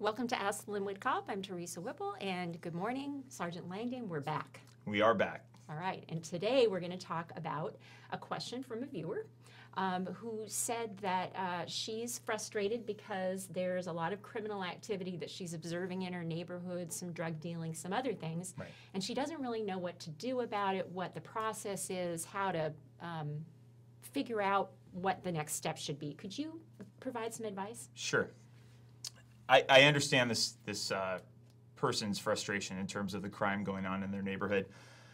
Welcome to Ask Lynnwood Cop. I'm Teresa Whipple, and good morning, Sergeant Langdon. We're back. We are back. All right, and today we're going to talk about a question from a viewer who said that she's frustrated because there's a lot of criminal activity that she's observing in her neighborhood, some drug dealing, some other things, Right. and she doesn't really know what to do about it, what the process is, how to figure out what the next step should be. Could you provide some advice? Sure. I understand this person's frustration in terms of the crime going on in their neighborhood.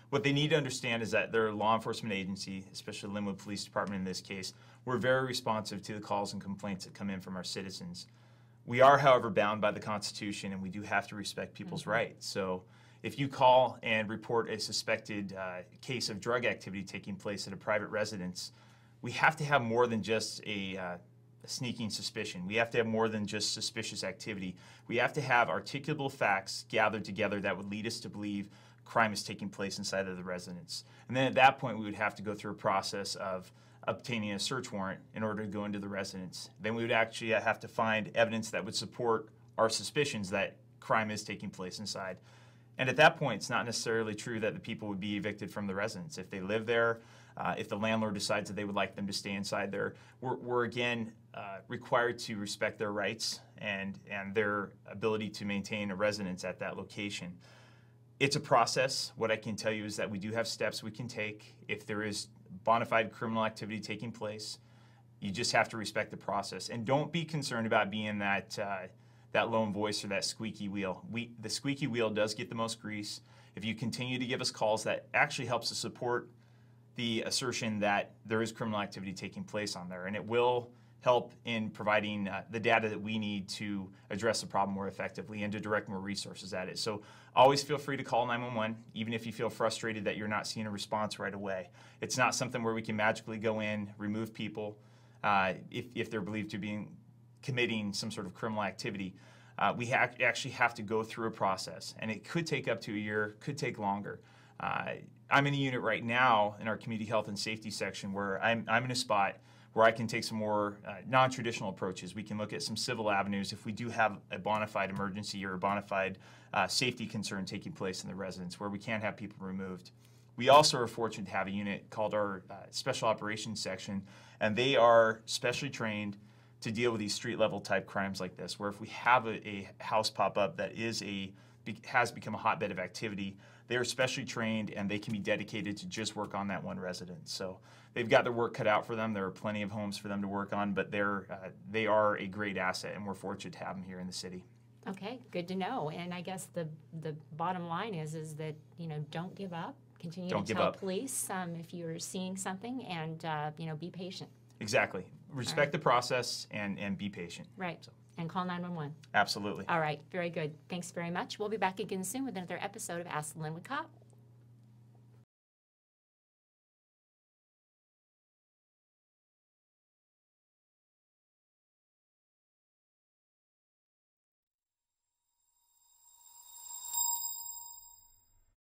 What they need to understand is that their law enforcement agency, especially Lynnwood Police Department in this case, we're very responsive to the calls and complaints that come in from our citizens. We are, however, bound by the Constitution, and we do have to respect people's rights. So if you call and report a suspected case of drug activity taking place at a private residence, we have to have more than just a sneaking suspicion. We have to have more than just suspicious activity. We have to have articulable facts gathered together that would lead us to believe crime is taking place inside of the residence. And then at that point, we would have to go through a process of obtaining a search warrant in order to go into the residence. Then we would actually have to find evidence that would support our suspicions that crime is taking place inside. And at that point, it's not necessarily true that the people would be evicted from the residence. If they live there, if the landlord decides that they would like them to stay inside there, we're again required to respect their rights and their ability to maintain a residence at that location. It's a process. What I can tell you is that we do have steps we can take if there is bona fide criminal activity taking place. You just have to respect the process. And don't be concerned about being that lone voice or that squeaky wheel. The squeaky wheel does get the most grease. If you continue to give us calls, that actually helps to support the assertion that there is criminal activity taking place on there. And it will help in providing the data that we need to address the problem more effectively and to direct more resources at it. So always feel free to call 911, even if you feel frustrated that you're not seeing a response right away. It's not something where we can magically go in, remove people if they're believed to be committing some sort of criminal activity. We actually have to go through a process, and it could take up to a year, could take longer. I'm in a unit right now in our community health and safety section where I'm in a spot where I can take some more non-traditional approaches. We can look at some civil avenues if we do have a bona fide emergency or a bona fide safety concern taking place in the residence where we can't have people removed. We also are fortunate to have a unit called our Special Operations Section, and they are specially trained to deal with these street-level type crimes like this, where if we have a house pop up that has become a hotbed of activity, they're specially trained and they can be dedicated to just work on that one residence. So they've got their work cut out for them. There are plenty of homes for them to work on, but they are a great asset, and we're fortunate to have them here in the city. Okay, good to know. And I guess the bottom line is that, don't give up. Continue to tell police if you're seeing something, and be patient. Exactly. Respect the process and be patient. Right. So. And call 911. Absolutely. All right. Very good. Thanks very much. We'll be back again soon with another episode of Ask the Lynnwood Cop.